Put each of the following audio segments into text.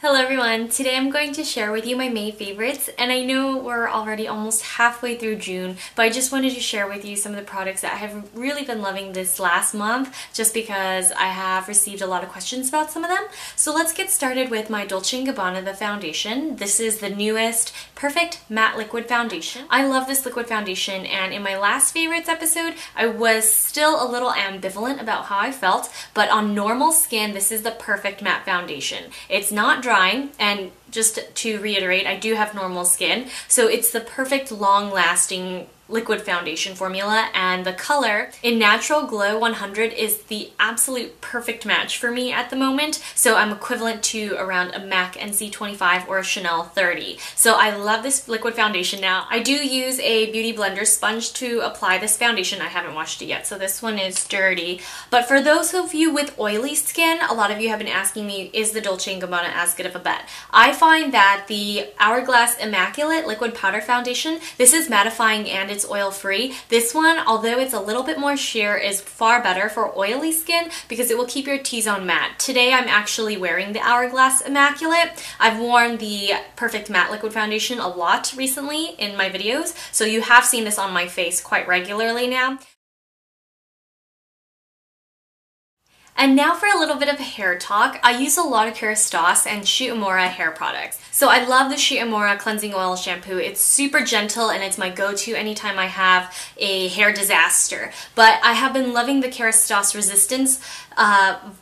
Hello everyone, today I'm going to share with you my May favorites, and I know we're already almost halfway through June, but I just wanted to share with you some of the products that I have really been loving this last month just because I have received a lot of questions about some of them. So let's get started with my Dolce & Gabbana the foundation. This is the newest Perfect Matte Liquid Foundation. I love this liquid foundation, and in my last favorites episode I was still a little ambivalent about how I felt, but on normal skin this is the perfect matte foundation. It's not dry, and just to reiterate, I do have normal skin, so it's the perfect long-lasting liquid foundation formula, and the color in Natural Glow 100 is the absolute perfect match for me at the moment. So I'm equivalent to around a MAC NC25 or a Chanel 30. So I love this liquid foundation. Now I do use a beauty blender sponge to apply this foundation. I haven't washed it yet, so this one is dirty. But for those of you with oily skin, a lot of you have been asking me, is the Dolce & Gabbana as good of a bet? I find that the Hourglass Immaculate Liquid Powder Foundation, this is mattifying and it's oil-free. This one, although it's a little bit more sheer, is far better for oily skin because it will keep your T-zone matte. Today I'm actually wearing the Hourglass Immaculate. I've worn the Perfect Matte Liquid Foundation a lot recently in my videos, so you have seen this on my face quite regularly now. And now for a little bit of hair talk. I use a lot of Kerastase and Shea Moira hair products. So I love the Shea Moira cleansing oil shampoo. It's super gentle and it's my go-to anytime I have a hair disaster. But I have been loving the Kerastase Resistance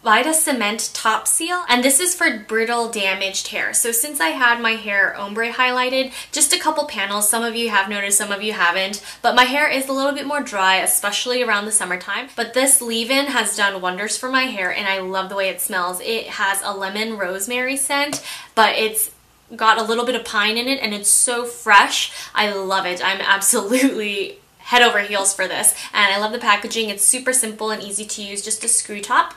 Vita Cement Top Seal, and this is for brittle damaged hair. So since I had my hair ombre highlighted, just a couple panels, some of you have noticed, some of you haven't, but my hair is a little bit more dry, especially around the summertime. But this leave-in has done wonders for my hair, and I love the way it smells. It has a lemon rosemary scent, but it's got a little bit of pine in it, and it's so fresh. I love it. I'm absolutely head over heels for this, and I love the packaging. It's super simple and easy to use, just a screw top.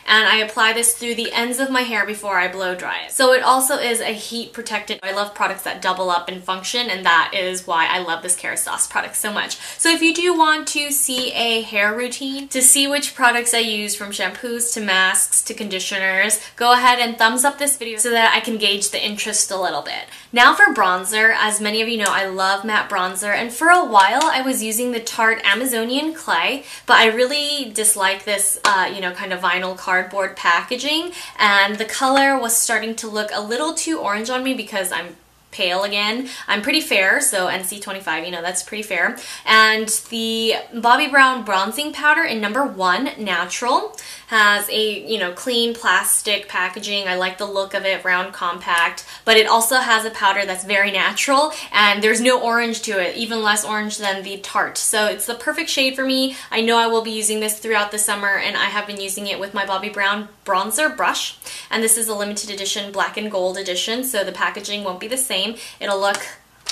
And I apply this through the ends of my hair before I blow dry it. So it also is a heat protectant. I love products that double up in function, and that is why I love this Kerastase product so much. So if you do want to see a hair routine, to see which products I use from shampoos to masks to conditioners, go ahead and thumbs up this video so that I can gauge the interest a little bit. Now for bronzer, as many of you know, I love matte bronzer, and for a while I was using the Tarte Amazonian Clay, but I really dislike this, kind of vinyl cardboard packaging, and the color was starting to look a little too orange on me because I'm pale again. I'm pretty fair, so NC25, that's pretty fair. And the Bobbi Brown bronzing powder in number 1 natural has a clean plastic packaging. I like the look of it, round, compact, but it also has a powder that's very natural, and there's no orange to it, even less orange than the Tarte. So it's the perfect shade for me. I know I will be using this throughout the summer, and I have been using it with my Bobbi Brown bronzer brush, and this is a limited edition black and gold edition, so the packaging won't be the same. It'll look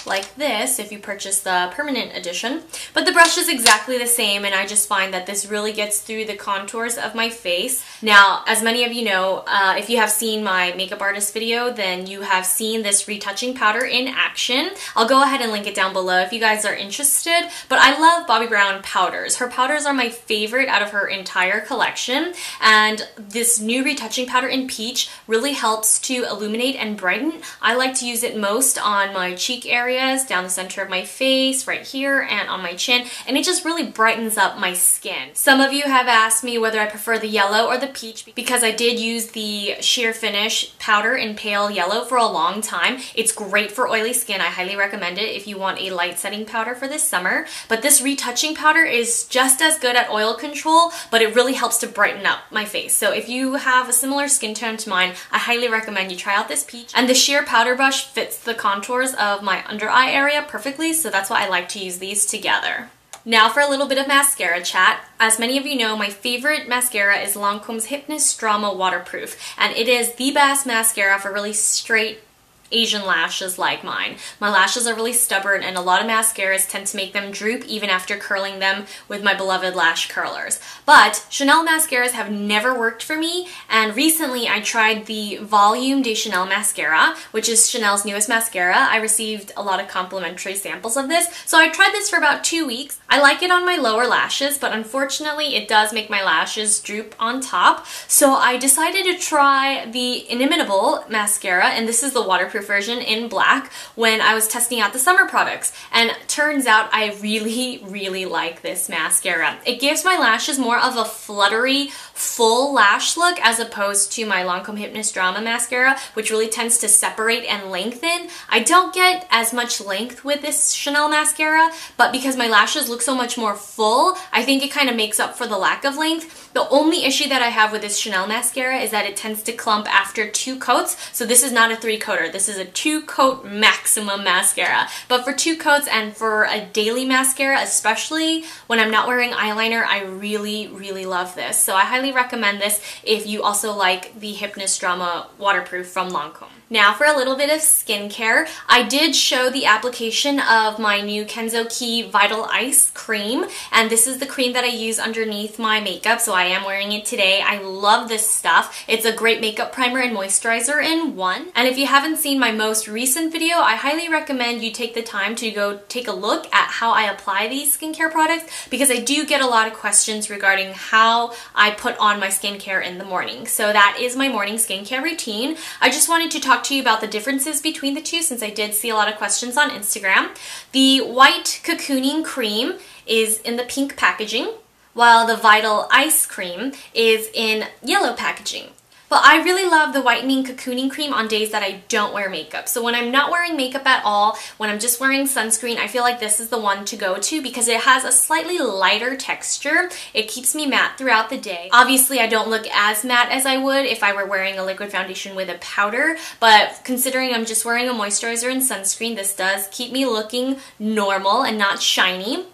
like this if you purchase the permanent edition, but the brush is exactly the same, and I just find that this really gets through the contours of my face. Now, as many of you know, if you have seen my makeup artist video, then you have seen this retouching powder in action. I'll go ahead and link it down below if you guys are interested, but I love Bobbi Brown powders. Her powders are my favorite out of her entire collection, and this new retouching powder in peach really helps to illuminate and brighten. I like to use it most on my cheek area, down the center of my face, right here, and on my chin, and it just really brightens up my skin. Some of you have asked me whether I prefer the yellow or the peach, because I did use the sheer finish powder in pale yellow for a long time. It's great for oily skin. I highly recommend it if you want a light setting powder for this summer, but this retouching powder is just as good at oil control, but it really helps to brighten up my face. So if you have a similar skin tone to mine, I highly recommend you try out this peach, and the sheer powder brush fits the contours of my under eye area perfectly, so that's why I like to use these together. Now for a little bit of mascara chat. As many of you know, my favorite mascara is Lancome's Hypnous Drama Waterproof, and it is the best mascara for really straight Asian lashes like mine. My lashes are really stubborn and a lot of mascaras tend to make them droop even after curling them with my beloved lash curlers. But Chanel mascaras have never worked for me, and recently I tried the Volume de Chanel mascara, which is Chanel's newest mascara. I received a lot of complimentary samples of this, so I tried this for about 2 weeks. I like it on my lower lashes, but unfortunately it does make my lashes droop on top, so I decided to try the Inimitable mascara, and this is the waterproof version in black, when I was testing out the summer products. And turns out I really like this mascara. It gives my lashes more of a fluttery, full lash look as opposed to my Lancome Hypnous Drama mascara, which really tends to separate and lengthen. I don't get as much length with this Chanel mascara, but because my lashes look so much more full, I think it kind of makes up for the lack of length. The only issue that I have with this Chanel mascara is that it tends to clump after 2 coats, so this is not a 3-coater. This is a 2-coat maximum mascara. But for 2 coats and for a daily mascara, especially when I'm not wearing eyeliner, I really love this. So I highly recommend this if you also like the Hypnous Drama waterproof from Lancome. Now for a little bit of skincare, I did show the application of my new Kenzo Key Vital Ice Cream, and this is the cream that I use underneath my makeup, so I am wearing it today. I love this stuff. It's a great makeup primer and moisturizer in one. And if you haven't seen my most recent video, I highly recommend you take the time to go take a look at how I apply these skincare products, because I do get a lot of questions regarding how I put on my skincare in the morning. So that is my morning skincare routine. I just wanted to talk to you about the differences between the two, since I did see a lot of questions on Instagram. The white cocooning cream is in the pink packaging, while the Vital Ice Cream is in yellow packaging. But I really love the whitening cocooning cream on days that I don't wear makeup. So when I'm not wearing makeup at all, when I'm just wearing sunscreen, I feel like this is the one to go to because it has a slightly lighter texture. It keeps me matte throughout the day. Obviously, I don't look as matte as I would if I were wearing a liquid foundation with a powder, but considering I'm just wearing a moisturizer and sunscreen, this does keep me looking normal and not shiny.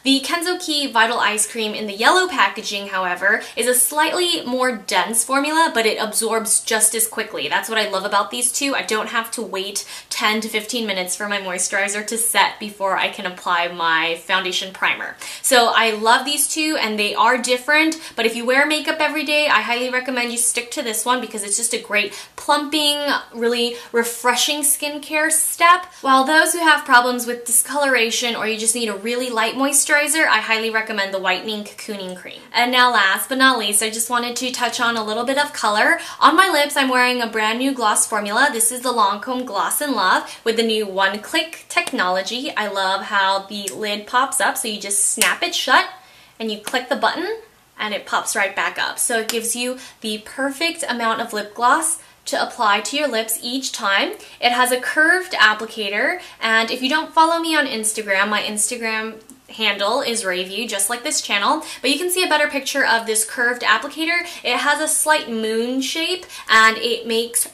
The Kenzo Key Vital Ice Cream in the yellow packaging, however, is a slightly more dense formula, but it absorbs just as quickly. That's what I love about these two. I don't have to wait 10 to 15 minutes for my moisturizer to set before I can apply my foundation primer. So I love these two, and they are different, but if you wear makeup every day, I highly recommend you stick to this one because it's just a great plumping, really refreshing skincare step. While those who have problems with discoloration or you just need a really light moisturizer, I highly recommend the Whitening Cocooning Cream. And now last but not least, I just wanted to touch on a little bit of color. On my lips, I'm wearing a brand new gloss formula. This is the Lancome Gloss in Love with the new one-click technology. I love how the lid pops up, so you just snap it shut and you click the button and it pops right back up. So it gives you the perfect amount of lip gloss to apply to your lips each time. It has a curved applicator, and if you don't follow me on Instagram, my Instagram handle is Rayview, just like this channel, but you can see a better picture of this curved applicator. It has a slight moon shape, and it makes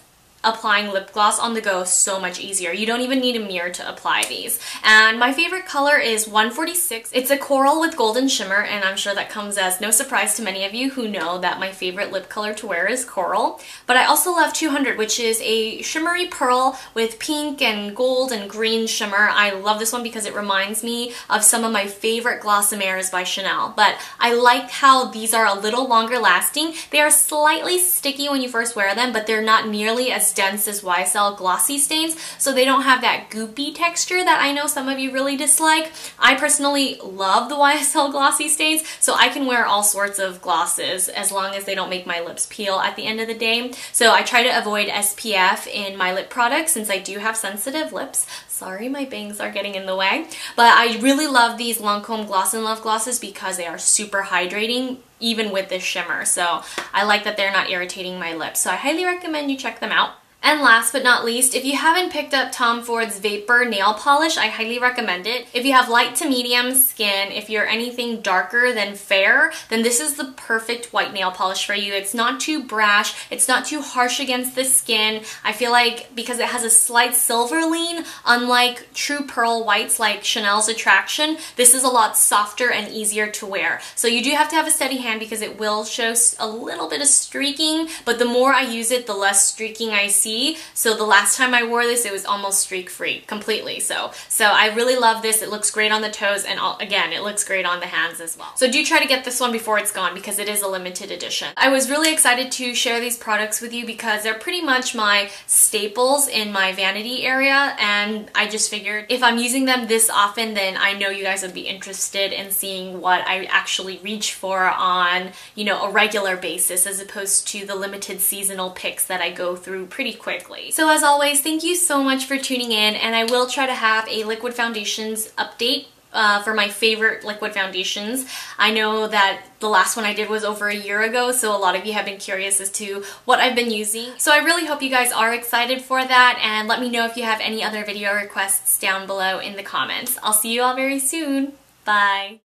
applying lip gloss on the go so much easier. You don't even need a mirror to apply these. And my favorite color is 146. It's a coral with golden shimmer, and I'm sure that comes as no surprise to many of you who know that my favorite lip color to wear is coral. But I also love 200, which is a shimmery pearl with pink and gold and green shimmer. I love this one because it reminds me of some of my favorite Glossomers by Chanel. But I like how these are a little longer lasting. They are slightly sticky when you first wear them, but they're not nearly as dense as YSL glossy stains, so they don't have that goopy texture that I know some of you really dislike. I personally love the YSL glossy stains, so I can wear all sorts of glosses as long as they don't make my lips peel at the end of the day. So I try to avoid SPF in my lip products since I do have sensitive lips. Sorry, my bangs are getting in the way. But I really love these Lancome Gloss in Love glosses because they are super hydrating even with this shimmer. So I like that they're not irritating my lips. So I highly recommend you check them out. And last but not least, if you haven't picked up Tom Ford's Vapor Nail Polish, I highly recommend it. If you have light to medium skin, if you're anything darker than fair, then this is the perfect white nail polish for you. It's not too brash, it's not too harsh against the skin. I feel like because it has a slight silver lean, unlike true pearl whites like Chanel's Attraction, this is a lot softer and easier to wear. So you do have to have a steady hand because it will show a little bit of streaking, but the more I use it, the less streaking I see see. So the last time I wore this, it was almost streak free completely. So I really love this. It looks great on the toes, and again, it looks great on the hands as well. So do try to get this one before it's gone because it is a limited edition. I was really excited to share these products with you because they're pretty much my staples in my vanity area, and I just figured if I'm using them this often, then I know you guys would be interested in seeing what I actually reach for on, you know, a regular basis as opposed to the limited seasonal picks that I go through pretty quickly. So as always, thank you so much for tuning in, and I will try to have a liquid foundations update for my favorite liquid foundations. I know that the last one I did was over a year ago, so a lot of you have been curious as to what I've been using. So I really hope you guys are excited for that, and let me know if you have any other video requests down below in the comments. I'll see you all very soon. Bye!